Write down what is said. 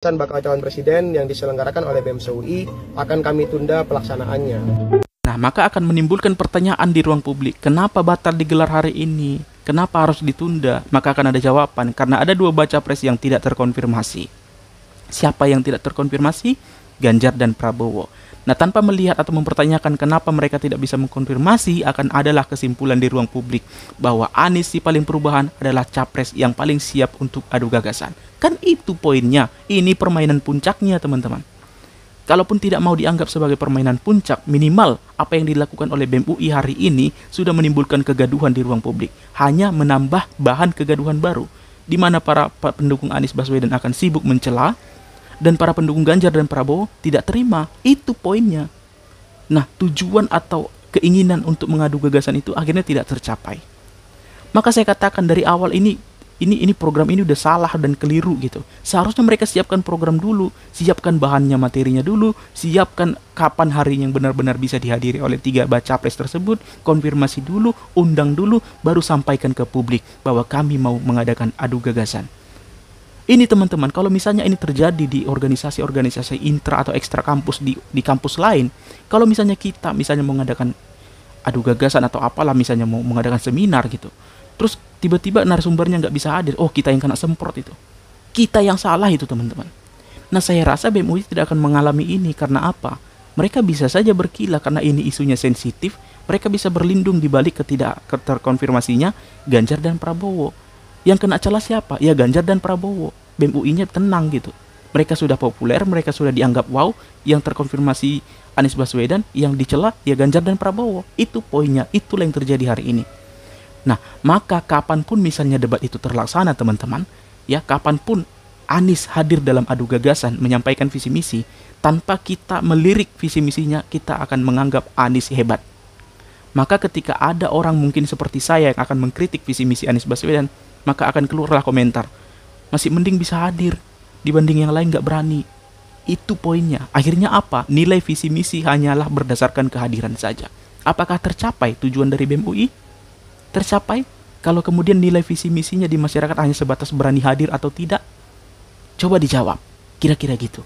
Bakal calon presiden yang diselenggarakan oleh BEM UI akan kami tunda pelaksanaannya. Nah, maka akan menimbulkan pertanyaan di ruang publik, kenapa batal digelar hari ini? Kenapa harus ditunda? Maka akan ada jawaban, karena ada dua baca pres yang tidak terkonfirmasi. Siapa yang tidak terkonfirmasi? Ganjar dan Prabowo. Nah, tanpa melihat atau mempertanyakan kenapa mereka tidak bisa mengkonfirmasi, akan adalah kesimpulan di ruang publik bahwa Anies si paling perubahan adalah capres yang paling siap untuk adu gagasan. Kan itu poinnya. Ini permainan puncaknya, teman-teman. Kalaupun tidak mau dianggap sebagai permainan puncak, minimal apa yang dilakukan oleh BEM UI hari ini sudah menimbulkan kegaduhan di ruang publik. Hanya menambah bahan kegaduhan baru, di mana para pendukung Anies Baswedan akan sibuk mencela, dan para pendukung Ganjar dan Prabowo tidak terima. Itu poinnya. Nah, tujuan atau keinginan untuk mengadu gagasan itu akhirnya tidak tercapai. Maka saya katakan dari awal ini program ini udah salah dan keliru gitu. Seharusnya mereka siapkan program dulu, siapkan bahannya, materinya dulu, siapkan kapan hari yang benar-benar bisa dihadiri oleh 3 baca pres tersebut, konfirmasi dulu, undang dulu, baru sampaikan ke publik bahwa kami mau mengadakan adu gagasan. Ini teman-teman, kalau misalnya ini terjadi di organisasi-organisasi intra atau ekstra kampus di kampus lain, kalau misalnya kita mau mengadakan adu gagasan atau apalah, misalnya mau mengadakan seminar gitu, terus tiba-tiba narasumbernya nggak bisa hadir, oh kita yang kena semprot itu. Kita yang salah itu, teman-teman. Nah, saya rasa BEM UI tidak akan mengalami ini. Karena apa? Mereka bisa saja berkilah karena ini isunya sensitif, mereka bisa berlindung di balik terkonfirmasinya Ganjar dan Prabowo. Yang kena celah siapa? Ya Ganjar dan Prabowo. BEM UI-nya tenang gitu. Mereka sudah populer, mereka sudah dianggap wow. Yang terkonfirmasi Anies Baswedan, yang dicela ya Ganjar dan Prabowo. Itu poinnya, itulah yang terjadi hari ini. Nah, maka kapanpun misalnya debat itu terlaksana, teman-teman, ya kapanpun Anies hadir dalam adu gagasan menyampaikan visi misi, tanpa kita melirik visi misinya, kita akan menganggap Anies hebat. Maka ketika ada orang mungkin seperti saya yang akan mengkritik visi misi Anies Baswedan, maka akan keluarlah komentar, masih mending bisa hadir dibanding yang lain nggak berani. Itu poinnya. Akhirnya apa? Nilai visi misi hanyalah berdasarkan kehadiran saja. Apakah tercapai tujuan dari BEM UI? Tercapai? Kalau kemudian nilai visi misinya di masyarakat hanya sebatas berani hadir atau tidak? Coba dijawab. Kira-kira gitu.